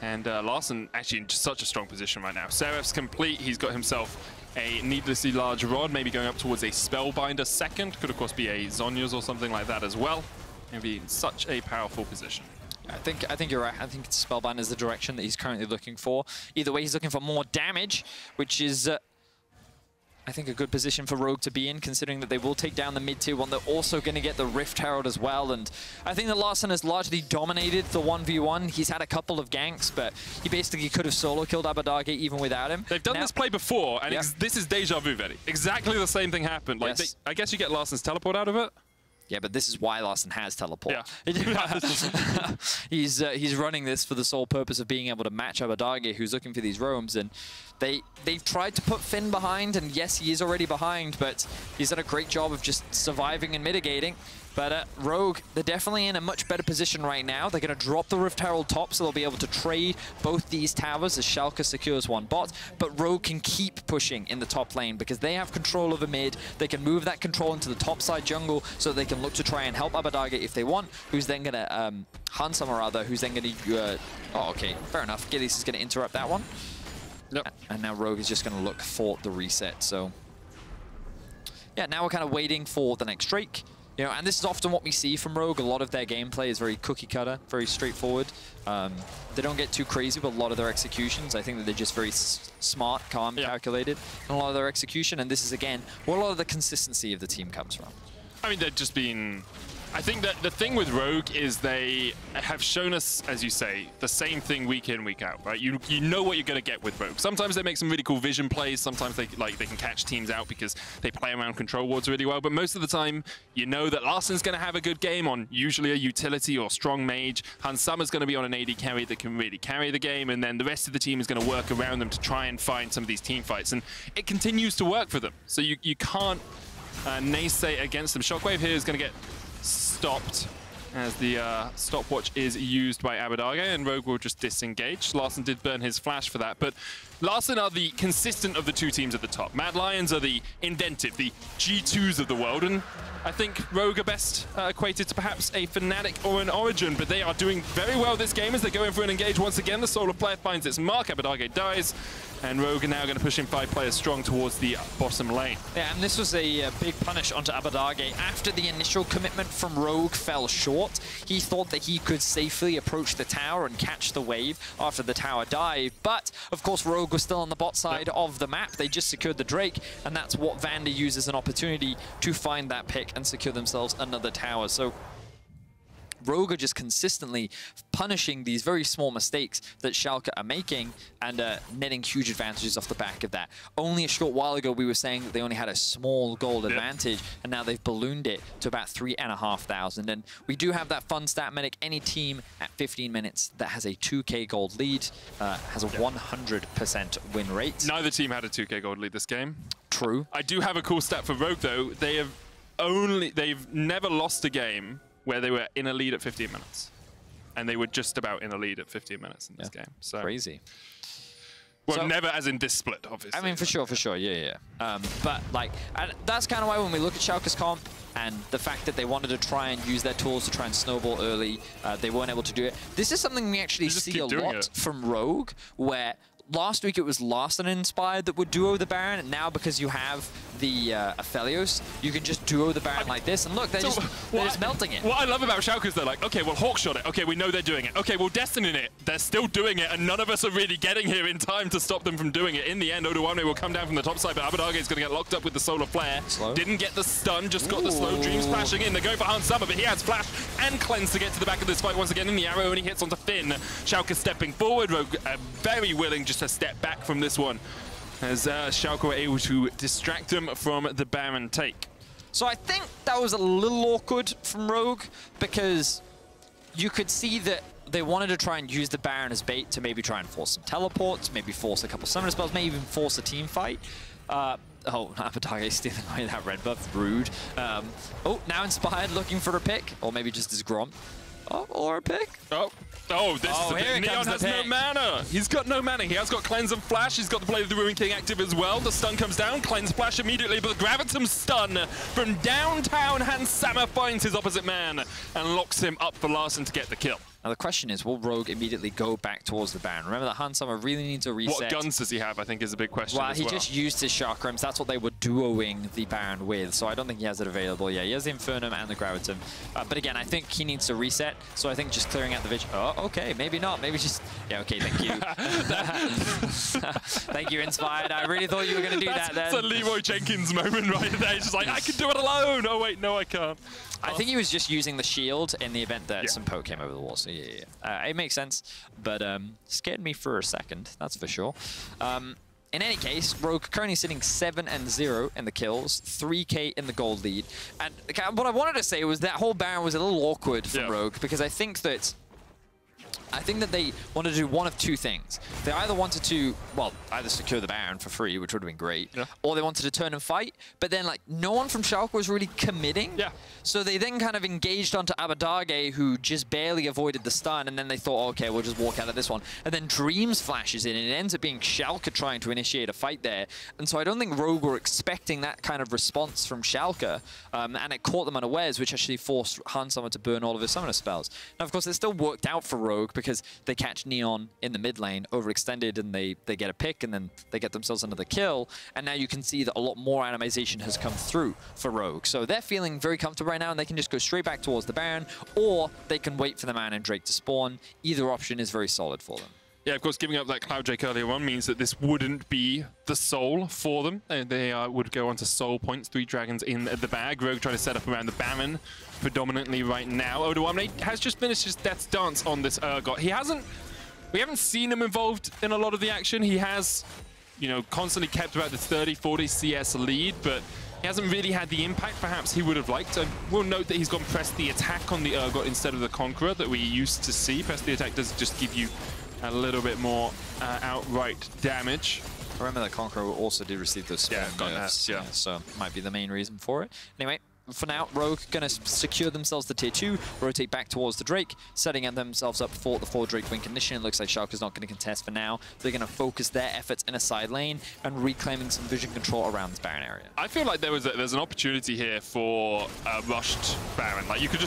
And Larssen actually in such a strong position right now. Seraph's complete. He's got himself a needlessly large rod, maybe going up towards a Spellbinder second. Could, of course, be a Zhonya's or something like that as well. And be in such a powerful position. I think you're right. I think Spellbind is the direction that he's currently looking for. Either way, he's looking for more damage, which is, I think, a good position for Rogue to be in, considering that they will take down the mid-tier one. They're also going to get the Rift Herald as well, and I think that Larssen has largely dominated the 1v1. He's had a couple of ganks, but he basically could have solo-killed Abadage even without him. They've done this play before, and this is deja vu, Vetti. Exactly the same thing happened. Like, I guess you get Larsen's teleport out of it. Yeah, but this is why Larssen has teleport. Yeah. He's running this for the sole purpose of being able to match Abadage, who's looking for these roams, and they've tried to put Finn behind, and yes, he is already behind, but he's done a great job of just surviving and mitigating. But Rogue, they're definitely in a much better position right now. They're going to drop the Rift Herald top, so they'll be able to trade both these towers as Schalke secures one bot. But Rogue can keep pushing in the top lane because they have control over mid. They can move that control into the top side jungle so they can look to try and help Abadage if they want, who's then going to, Hans Summer rather, who's then going to, oh, okay, fair enough. Gillies is going to interrupt that one. Yep. And now Rogue is just going to look for the reset, so. Yeah, now we're kind of waiting for the next Drake. You know, and this is often what we see from Rogue. A lot of their gameplay is very cookie cutter, very straightforward. They don't get too crazy with a lot of their executions. I think that they're just very smart, calm, calculated in a lot of their execution. And this is, again, where a lot of the consistency of the team comes from. I mean, they've just been... I think that the thing with Rogue is they have shown us, as you say, the same thing week in, week out, right? You know what you're going to get with Rogue. Sometimes they make some really cool vision plays. Sometimes they can catch teams out because they play around control wards really well. But most of the time, you know that Larsen's going to have a good game on usually a utility or strong mage. Hans Summer's going to be on an AD carry that can really carry the game. And then the rest of the team is going to work around them to try and find some of these team fights. And it continues to work for them. So you can't naysay against them. Shockwave here is going to get stopped as the stopwatch is used by Abadage, and Rogue will just disengage. Larssen did burn his flash for that, but Larssen are the consistent of the 2 teams at the top. Mad Lions are the inventive, the G2s of the world, and I think Rogue are best equated to perhaps a Fnatic or an Origin, but they are doing very well this game as they go in for an engage once again. The Solar Flare finds its mark, Abadage dies, and Rogue are now going to push in 5 players strong towards the bottom lane. Yeah, and this was a big punish onto Abadage. After the initial commitment from Rogue fell short, he thought that he could safely approach the tower and catch the wave after the tower died. But, of course, Rogue was still on the bot side of the map. They just secured the Drake, and that's what Vander used as an opportunity to find that pick and secure themselves another tower. So Rogue are just consistently punishing these very small mistakes that Schalke are making and netting huge advantages off the back of that. Only a short while ago, we were saying that they only had a small gold advantage, and now they've ballooned it to about 3,500. And we do have that fun stat medic. Any team at 15 minutes that has a 2k gold lead has a 100% win rate. Neither team had a 2k gold lead this game. True. I do have a cool stat for Rogue, though. They've never lost a game where they were in a lead at 15 minutes. And they were just about in a lead at 15 minutes in this game. So crazy. Well, So- never as in this split, obviously. I mean, for sure, yeah. But like, and that's kind of why when we look at Schalke's comp and the fact that they wanted to try and use their tools to try and snowball early, they weren't able to do it. This is something we actually just see keep a doing lot it. from Rogue, where last week it was Larson and Inspired that would duo the Baron, and now because you have the Aphelios, you can just duo the Baron like this, and look, they're just melting it. What I love about Schalke is they're like, okay, well, Hawk shot it. Okay, we know they're doing it. Okay, well, Destiny in it. They're still doing it, and none of us are really getting here in time to stop them from doing it. In the end, Odoamne will come down from the top side, but Abbedagge is going to get locked up with the Solar Flare. Slow. Didn't get the stun, just got the slow. Dreams flashing in. They're going for Hans Summer, but he has Flash and Cleanse to get to the back of this fight once again, and the arrow only hits onto Finn. Schalke stepping forward. Rogue very willing just to step back from this one, as Schalke were able to distract them from the Baron take. So I think that was a little awkward from Rogue, because you could see that they wanted to try and use the Baron as bait to maybe try and force some teleports, maybe force a couple summoner spells, maybe even force a team fight. Oh, Abbedagge stealing away that red buff. Rude. Oh, now Inspired looking for a pick, or maybe just his Grom. Oh, or a pick. Oh, this is a here bit. it Neon comes, has the no pick. mana. He's got no mana. He has got Cleanse and Flash. He's got the Blade of the Ruin King active as well. The stun comes down. Cleanse Flash immediately, but the Gravitum stun from downtown. Hans Sama finds his opposite man and locks him up for Larson to get the kill. Now the question is, will Rogue immediately go back towards the Baron? Remember that Hans Summer really needs a reset. What guns does he have, I think, is a big question Well, as he well. just used his Chakrams. That's what they were duoing the Baron with, so I don't think he has it available. Yeah, he has the Infernum and the Gravitum. But again, I think he needs to reset, so I think just clearing out the Vigil... Oh, okay, maybe not. Maybe just... Yeah, okay, thank you. Thank you, Inspired. I really thought you were going to do that then. That's a Leroy Jenkins moment right there. He's just like, I can do it alone. Oh, wait, no, I can't. I think he was just using the shield in the event that some poke came over the wall, so yeah. It makes sense, but scared me for a second, that's for sure. In any case, Rogue currently sitting 7-0 in the kills, 3k in the gold lead. And what I wanted to say was that whole Baron was a little awkward from Rogue, because I think that they wanted to do one of two things. They either wanted to, well, either secure the Baron for free, which would have been great, or they wanted to turn and fight, but then like no one from Schalke was really committing. Yeah. So they then kind of engaged onto Abbedagge, who just barely avoided the stun, and then they thought, okay, we'll just walk out of this one. And then Dreams flashes in, and it ends up being Schalke trying to initiate a fight there. And so I don't think Rogue were expecting that kind of response from Schalke, and it caught them unawares, which actually forced Hans Summer to burn all of his summoner spells. Now, of course, it still worked out for Rogue, because they catch Neon in the mid lane, overextended, and they get a pick, and then they get themselves another kill. And now you can see that a lot more animation has come through for Rogue. So they're feeling very comfortable right now, and they can just go straight back towards the Baron, or they can wait for the Man and Drake to spawn. Either option is very solid for them. Yeah, of course, giving up that Cloud Drake earlier on means that this wouldn't be the soul for them. They would go on to soul points, 3 dragons in the bag. Rogue trying to set up around the Baron predominantly right now. Odoamne has just finished his Death's Dance on this Urgot. We haven't seen him involved in a lot of the action. He has, you know, constantly kept about the 30-40 CS lead, but he hasn't really had the impact perhaps he would have liked. And we'll note that he's gone press the attack on the Urgot instead of the Conqueror that we used to see. Press the attack does just give you a little bit more outright damage. Remember that Conqueror also did receive those small nerfs, yeah. So might be the main reason for it. Anyway, for now, Rogue gonna secure themselves the tier 2, rotate back towards the Drake, setting themselves up for the 4 Drake win condition. It looks like Schalke's not gonna contest for now. They're gonna focus their efforts in a side lane and reclaiming some vision control around this Baron area. I feel like there's an opportunity here for a rushed Baron. Like you could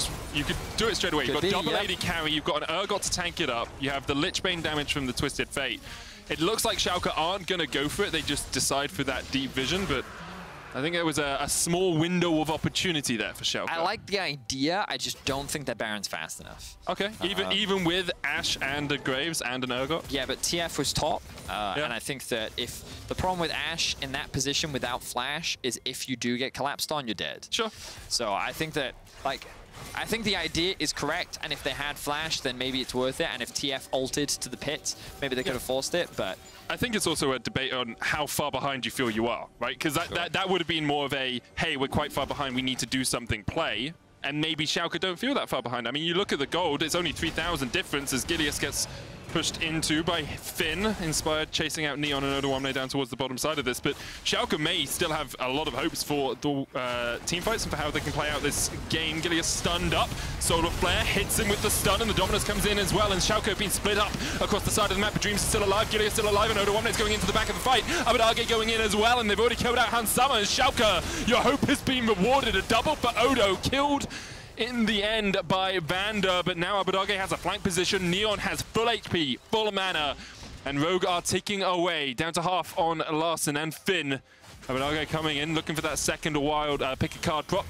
do it straight away. You've got double AD carry, you've got an Urgot to tank it up, you have the Lichbane damage from the Twisted Fate. It looks like Schalke aren't gonna go for it. They just decide for that deep vision, but I think there was a small window of opportunity there for Schalke. I like the idea, I just don't think that Baron's fast enough. Okay, even with Ashe and a Graves and an Urgot? Yeah, but TF was top, and I think that if the problem with Ashe in that position without Flash is if you do get collapsed on, you're dead. Sure. So I think that, like, I think the idea is correct, and if they had flash, then maybe it's worth it, and if TF ulted to the pit, maybe they could have forced it, but... I think it's also a debate on how far behind you feel you are, right? Because that would have been more of a, hey, we're quite far behind, we need to do something play, and maybe Schalke don't feel that far behind. I mean, you look at the gold, it's only 3,000 difference as Gilius gets pushed into by Finn, Inspired chasing out Neon and Odoamne down towards the bottom side of this, but Schalke may still have a lot of hopes for the team fights and for how they can play out this game. Gilius stunned up, Solar Flare hits him with the stun, and the Dominus comes in as well, and Schalke have been split up across the side of the map, but Dreams is still alive, Gilius still alive, and Odoamne is going into the back of the fight. Abbedagge going in as well, and they've already killed out Hans Sama, and Schalke, your hope has been rewarded. A double for Odo, killed in the end by Vander, but now Abbedagge has a flank position. Neon has full HP, full mana, and Rogue are ticking away down to half on Larssen and Finn. Abbedagge coming in, looking for that second wild pick a card proc.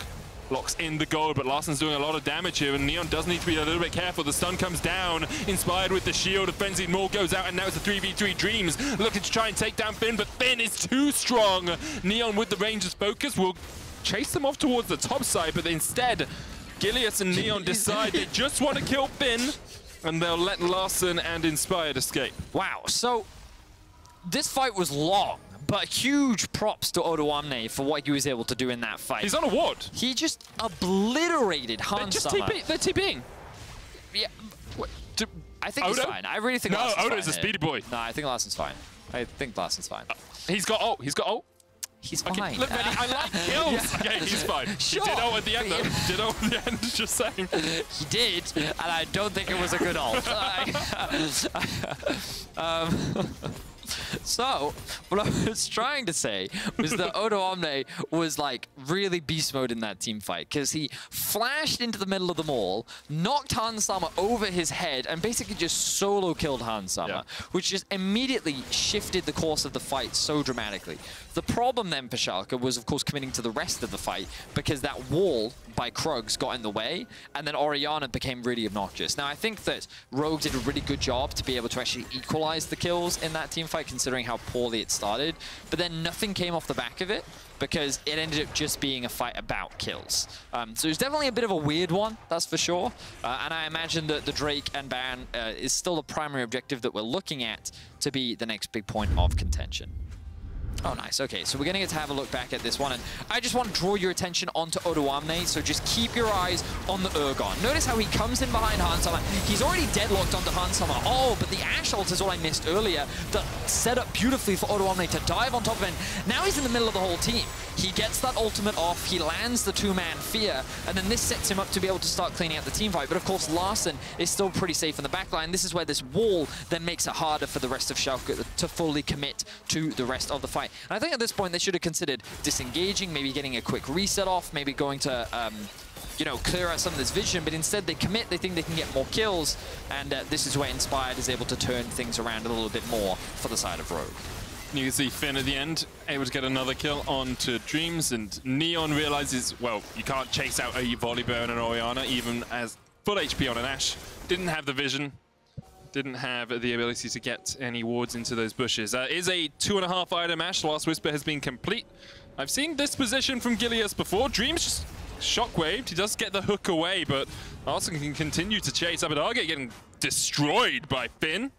Locks in the gold, but Larsen's doing a lot of damage here, and Neon does need to be a little bit careful. The stun comes down, Inspired with the shield, a Frenzied Maul goes out, and now it's a 3v3 Dreams, looking to try and take down Finn, but Finn is too strong. Neon with the Ranger's focus will chase them off towards the top side, but instead, Gilius and Neon decide they just want to kill Finn, and they'll let Larssen and Inspired escape. Wow, so this fight was long, but huge props to Odoamne for what he was able to do in that fight. He's on a ward. He just obliterated Hans Sama. They're TPing. Yeah, I think he's fine. I really think Larsen's fine. No, Odo's a speedy boy. No, I think Larsen's fine. I think Larsen's fine. He's got ult. He's got ult. He's okay, fine. Look, Benny, I like kills. Yeah. Okay, he's fine. Sure. He did ult at the end, though. Did ult at the end, just saying. He did, and I don't think it was a good ult. So, what I was trying to say was that Odoamne was like really beast mode in that team fight, because he flashed into the middle of them all, knocked Hans Sama over his head, and basically just solo killed Hans Sama, which just immediately shifted the course of the fight so dramatically. The problem then for Schalke was, of course, committing to the rest of the fight, because that wall by Krugs got in the way, and then Orianna became really obnoxious. Now, I think that Rogue did a really good job to be able to actually equalize the kills in that team fight, considering how poorly it started, but then nothing came off the back of it, because it ended up just being a fight about kills. So it's definitely a bit of a weird one, that's for sure. And I imagine that the Drake and Baron is still the primary objective that we're looking at to be the next big point of contention. Oh, nice. Okay, so we're going to get to have a look back at this one, and I just want to draw your attention onto Odoamne, so just keep your eyes on the Urgon. Notice how he comes in behind Hans Sama. He's already deadlocked onto Hans Sama. Oh, but the Ash ult is what I missed earlier that set up beautifully for Odoamne to dive on top of him. Now he's in the middle of the whole team. He gets that ultimate off, he lands the two-man fear, and then this sets him up to be able to start cleaning out the team fight. But of course, Larssen is still pretty safe in the backline. This is where this wall then makes it harder for the rest of Schalke to fully commit to the rest of the fight. And I think at this point, they should have considered disengaging, maybe getting a quick reset off, maybe going to, you know, clear out some of this vision, but instead they commit, they think they can get more kills, and this is where Inspired is able to turn things around a little bit more for the side of Rogue. You can see Finn at the end, able to get another kill onto Dreams, and Neon realizes, well, you can't chase out a Volibear and an Orianna, even as full HP on an Ashe. Didn't have the vision, didn't have the ability to get any wards into those bushes. Is a 2.5 item Ashe. Last Whisper has been complete. I've seen this position from Gilius before. Dreams just shockwaved. He does get the hook away, but Larssen can continue to chase. Abbedagge getting destroyed by Finn.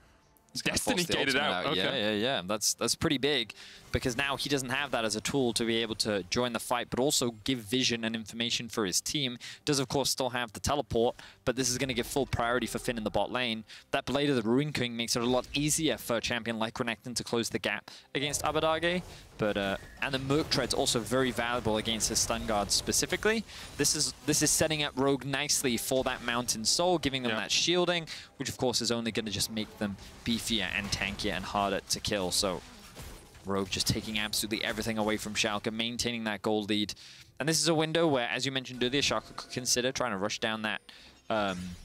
Destiny gated out. Okay. Yeah. That's pretty big, because now he doesn't have that as a tool to be able to join the fight, but also give vision and information for his team. Does, of course, still have the teleport, but this is going to give full priority for Finn in the bot lane. That Blade of the Ruin King makes it a lot easier for a champion like Renekton to close the gap against Abbedagge. But and the Merc Tread's also very valuable against his stun guards specifically. This is setting up Rogue nicely for that Mountain Soul, giving them that shielding, which of course is only going to just make them beefier and tankier and harder to kill. So Rogue just taking absolutely everything away from Schalke, maintaining that gold lead. And this is a window where, as you mentioned earlier, Schalke could consider trying to rush down that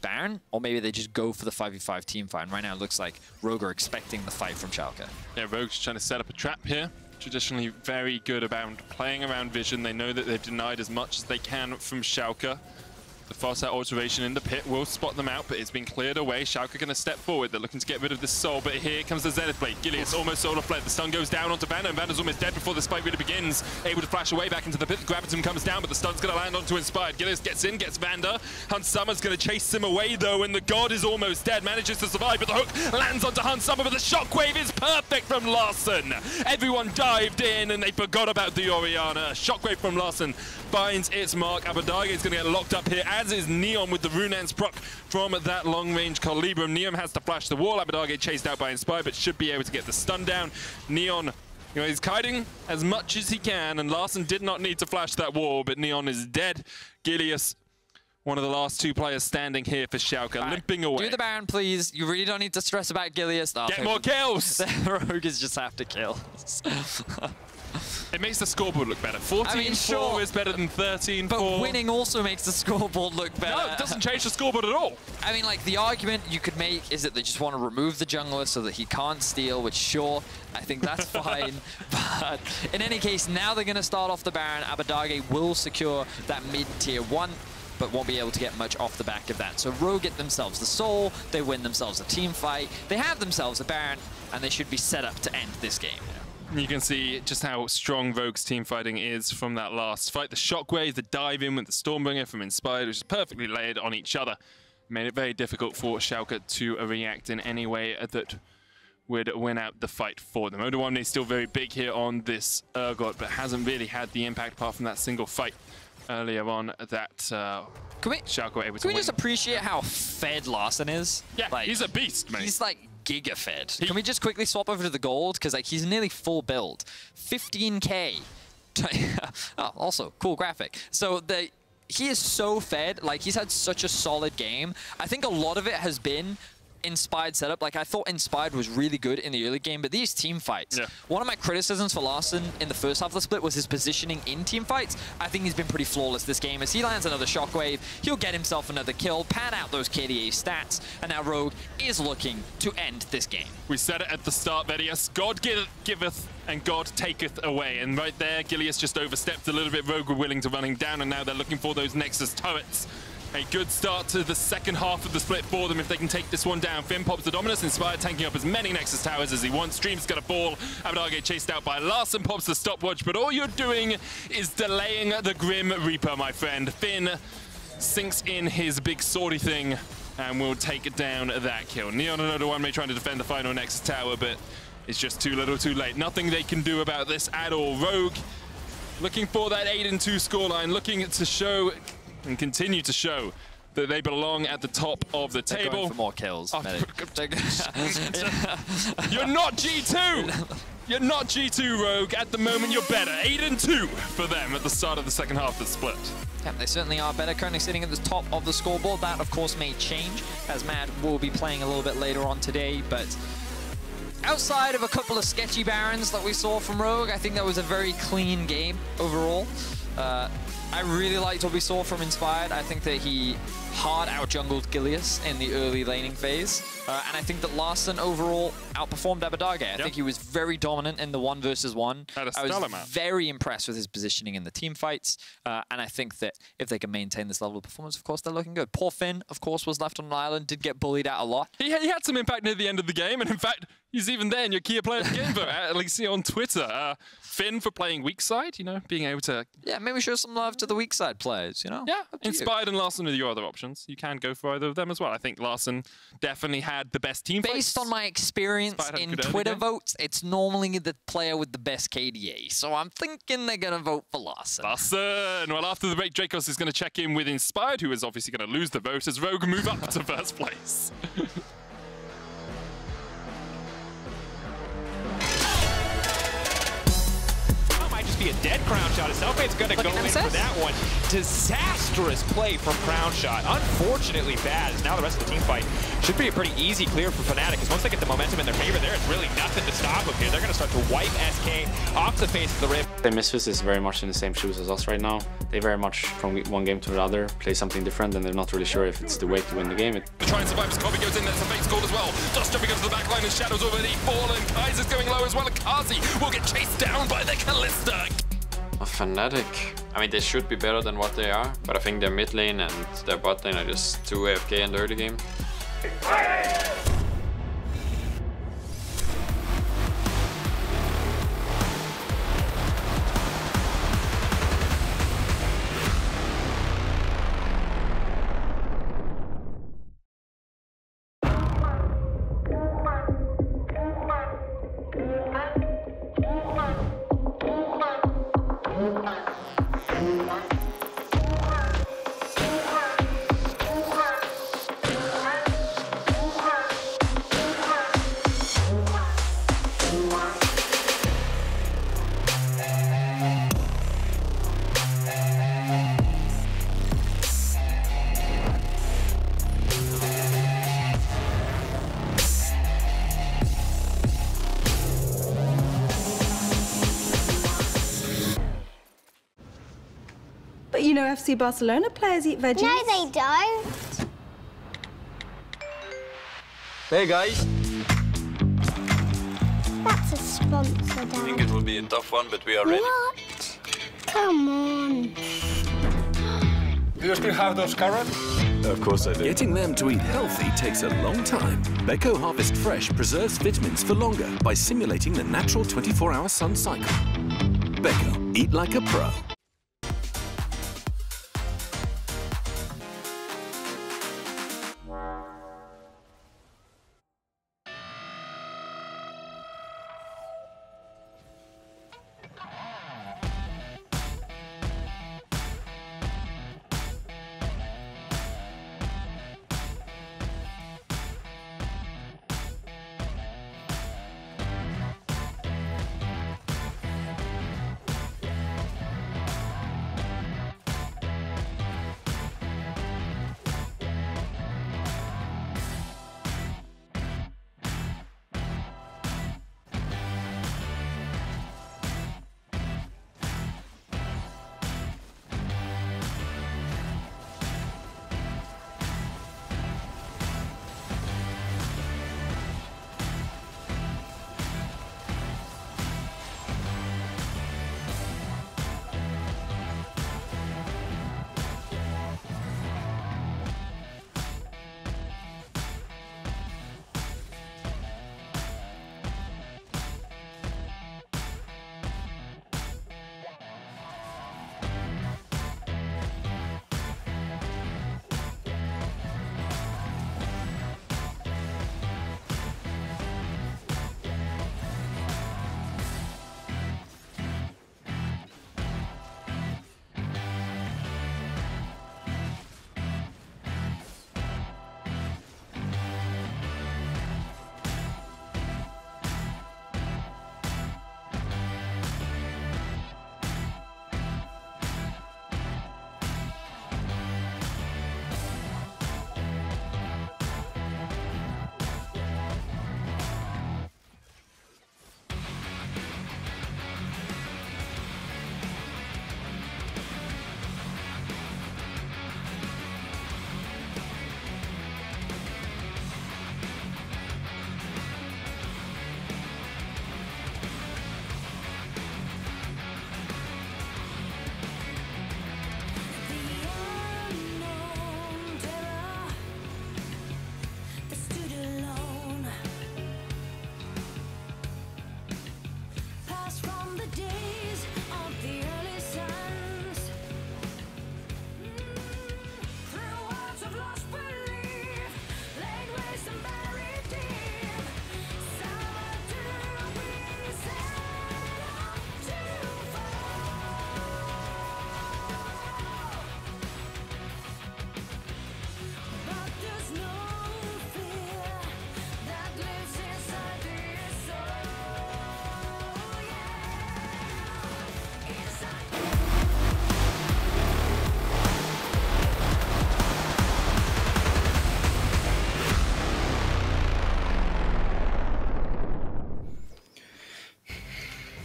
Baron, or maybe they just go for the 5v5 team fight. And right now it looks like Rogue are expecting the fight from Schalke. Yeah, Rogue's trying to set up a trap here. Traditionally very good about playing around vision. They know that they've denied as much as they can from Schalke. The fast out alteration in the pit will spot them out, but it's been cleared away. Schalke going to step forward. They're looking to get rid of this soul, but here comes the Zenith Blade. Gilius almost solar fled. The stun goes down onto Vander, and Vander's almost dead before the spike really begins. Able to flash away back into the pit. The Gravitum comes down, but the stun's going to land onto Inspired. Gilius gets in, gets Vander. Hans Summer's going to chase him away, though, and the God is almost dead. Manages to survive, but the hook lands onto Hans Summer, but the shockwave is perfect from Larssen. Everyone dived in, and they forgot about the Orianna. A shockwave from Larssen finds its mark. Abbedagge is going to get locked up here, as is Neon with the Runaan's proc from that long-range Colibrum. Neon has to flash the wall. Abbedagge chased out by Inspire, but should be able to get the stun down. Neon, he's kiting as much as he can, and Larssen did not need to flash that wall, but Neon is dead. Gilius, one of the last two players standing here for Schalke, limping away. Do the Baron, please. You really don't need to stress about Gilius. Get more kills! The Rogues just have to kill. It makes the scoreboard look better. 14-4 is better than 13-4. But winning also makes the scoreboard look better. No, it doesn't change the scoreboard at all. I mean, like, the argument you could make is that they just want to remove the jungler so that he can't steal, which, sure, I think that's fine. But in any case, now they're going to start off the Baron. Abbedagge will secure that mid-tier 1, but won't be able to get much off the back of that. So Rogue get themselves the soul, they win themselves a team fight, they have themselves a Baron, and they should be set up to end this game. You can see just how strong Rogue's team fighting is from that last fight. The shockwave, the dive in with the Stormbringer from Inspired, which is perfectly layered on each other. Made it very difficult for Schalke to react in any way that would win out the fight for them. Odoamne is still very big here on this Urgot, but hasn't really had the impact apart from that single fight earlier on that Schalke were able to win. Can we just appreciate how fed Larssen is? Yeah, like, he's a beast, mate. He's like giga fed. Can we just quickly swap over to the gold? Because like he's nearly full build. 15k. Oh, also, cool graphic. So he is so fed. Like, he's had such a solid game. I think a lot of it has been Inspired setup. Like, I thought Inspired was really good in the early game, but these team fights, one of my criticisms for Larssen in the first half of the split was his positioning in team fights. I think he's been pretty flawless this game. As he lands another shockwave, he'll get himself another kill, pan out those KDA stats, and now Rogue is looking to end this game. We said it at the start, Vedius. God giveth and God taketh away. And right there, Gilius just overstepped a little bit. Rogue were willing to run him down, and now they're looking for those Nexus turrets. A good start to the second half of the split for them if they can take this one down. Finn pops the Dominus, Inspired tanking up as many Nexus towers as he wants. Stream's gonna fall. Abbedagge chased out by Larssen, pops the stopwatch, but all you're doing is delaying the Grim Reaper, my friend. Finn sinks in his big swordy thing and will take down that kill. Neon and Odoamne trying to defend the final Nexus tower, but it's just too little too late. Nothing they can do about this at all. Rogue looking for that 8-2 scoreline, looking to show and continue to show that they belong at the top of the table. Going for more kills. Oh, you're not G2! You're not G2, Rogue. At the moment, you're better. 8-2 for them at the start of the second half of the split. Yeah, they certainly are better. Currently sitting at the top of the scoreboard. That, of course, may change, as Mad will be playing a little bit later on today, but outside of a couple of sketchy Barons that we saw from Rogue, I think that was a very clean game overall. I really liked what we saw from Inspired. I think that he hard out-jungled Gilius in the early laning phase. And I think that Larssen overall outperformed Abbedagge. I think he was very dominant in the 1 versus 1. I was very impressed with his positioning in the team fights. And I think that if they can maintain this level of performance, of course, they're looking good. Poor Finn, of course, was left on an island, did get bullied out a lot. He had some impact near the end of the game. And in fact, he's even there in your key player of the game, at least on Twitter. Finn for playing weak side, you know, being able to... Yeah, maybe show some love to the weak side players, you know? Yeah, Inspired and Larssen are your other options. You can go for either of them as well. I think Larssen definitely had the best team fights. Based on my experience in Twitter votes, it's normally the player with the best KDA. So I'm thinking they're going to vote for Larssen. Larssen! Well, after the break, Dracos is going to check in with Inspired, who is obviously going to lose the vote as Rogue move up to first place. Be a dead Crown Shot. Selfmade's going to go in for that one. Disastrous play from Crown Shot. Unfortunately bad, as now the rest of the team fight should be a pretty easy clear for Fnatic, because once they get the momentum in their favor there, it's really nothing to stop them here. They're going to start to wipe SK off the face of the Rift. The Misfits is very much in the same shoes as us right now. They very much, from one game to the other, play something different, and they're not really sure if it's the way to win the game. Try and survive as Kobe goes in, there's a fake score as well. Just jumping up to the back line, and Shadow's already fallen. Kaiser's going low as well, and Kazi will get chased down by the Kalista. Fnatic, I mean, they should be better than what they are, but I think their mid lane and their bot lane are just too AFK in the early game. But you know FC Barcelona players eat veggies. No, they don't. Hey guys. That's a sponsor, Dad. I think it will be a tough one, but we are ready. What? Come on. Do you still have those carrots? Of course I do. Getting them to eat healthy takes a long time. Beko Harvest Fresh preserves vitamins for longer by simulating the natural 24-hour sun cycle. Beko, eat like a pro.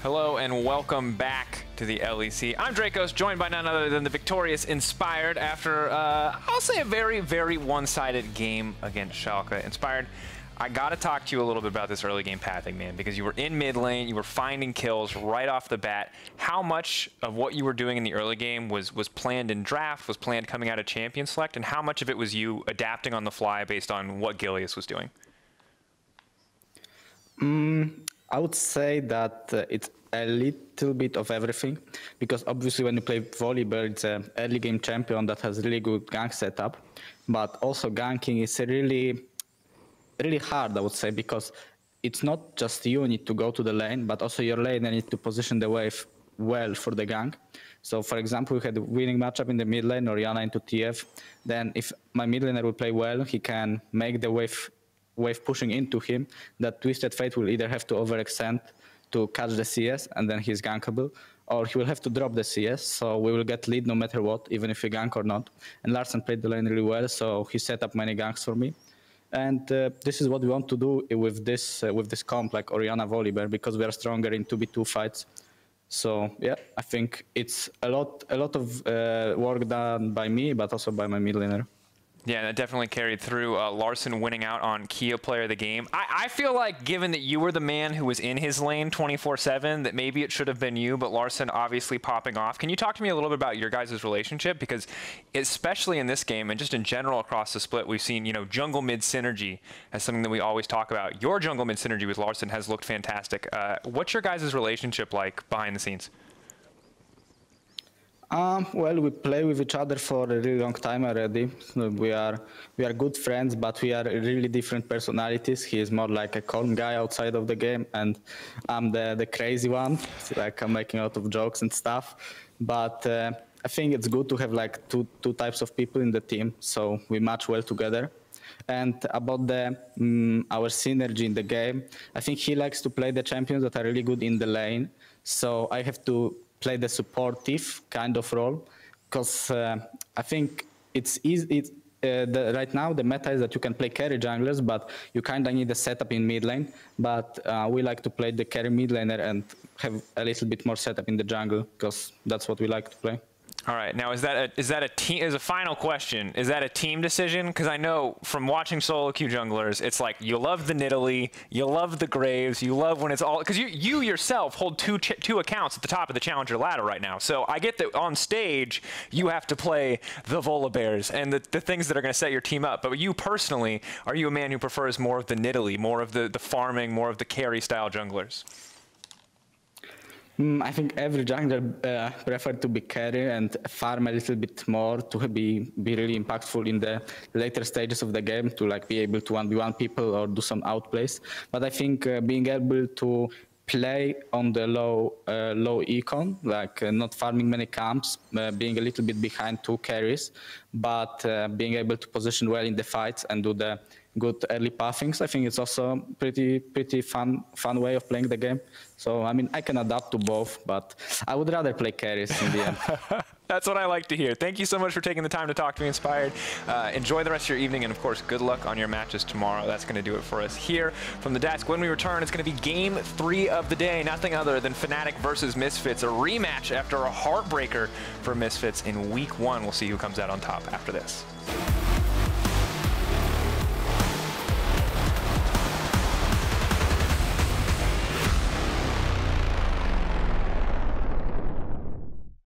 Hello and welcome back to the LEC. I'm Dracos, joined by none other than the victorious Inspired after, I'll say, a very, very one-sided game against Schalke. Inspired, I got to talk to you a little bit about this early game pathing, man, because you were in mid lane, you were finding kills right off the bat. How much of what you were doing in the early game was planned in draft, was planned coming out of Champion Select, and how much of it was you adapting on the fly based on what Gilius was doing? I would say that it's a little bit of everything, because obviously when you play Volibear, it's an early game champion that has really good gank setup, but also ganking is really hard, I would say, because it's not just you need to go to the lane, but also your laner needs to position the wave well for the gank. So for example, we had a winning matchup in the mid lane, Orianna into TF. Then if my mid laner will play well, he can make the wave pushing into him. That Twisted Fate will either have to overextend to catch the CS, and then he's gankable, or he will have to drop the CS, so we will get lead no matter what, even if we gank or not. And Larssen played the lane really well, so he set up many ganks for me. And this is what we want to do with this comp, like Orianna Volibear, because we are stronger in 2v2 fights. So yeah, I think it's a lot of work done by me, but also by my mid laner. Yeah, that definitely carried through. Larssen winning out on Kia Player of the Game. I feel like, given that you were the man who was in his lane 24/7, that maybe it should have been you, but Larssen obviously popping off. Can you talk to me a little bit about your guys' relationship? Because especially in this game, and just in general across the split, we've seen, you know, jungle mid synergy as something that we always talk about. Your jungle mid synergy with Larssen has looked fantastic. What's your guys' relationship like behind the scenes? Well, we play with each other for a really long time already. We are good friends, but we are really different personalities. He is more like a calm guy outside of the game, and I'm the crazy one. Like, I'm making a lot of jokes and stuff. But I think it's good to have like two types of people in the team, so we match well together. And about our synergy in the game, I think he likes to play the champions that are really good in the lane. So I have to play the supportive kind of role, because I think it's easy. Right now the meta is that you can play carry junglers, but you kind of need a setup in mid lane. But we like to play the carry mid laner and have a little bit more setup in the jungle, because that's what we like to play. All right, now is that a team? As a final question, is that a team decision? Because I know from watching solo queue junglers, it's like you love the Nidalee, you love the Graves, you love when it's all, because you yourself hold two accounts at the top of the challenger ladder right now. So I get that on stage you have to play the Volibears and the things that are going to set your team up. But you personally, are you a man who prefers more of the Nidalee, more of the farming, more of the carry style junglers? I think every jungler prefer to be carry and farm a little bit more to be really impactful in the later stages of the game, to like be able to 1v1 people or do some outplays. But I think being able to play on the low econ, like not farming many camps, being a little bit behind two carries, but being able to position well in the fights and do the good early pathings, I think it's also pretty fun way of playing the game. So I mean, I can adapt to both, but I would rather play carries in the end. That's what I like to hear. Thank you so much for taking the time to talk to me, Inspired. Enjoy the rest of your evening, and of course, good luck on your matches tomorrow. That's going to do it for us here from the desk. When we return, it's going to be game 3 of the day. Nothing other than Fnatic versus Misfits, a rematch after a heartbreaker for Misfits in week 1. We'll see who comes out on top after this.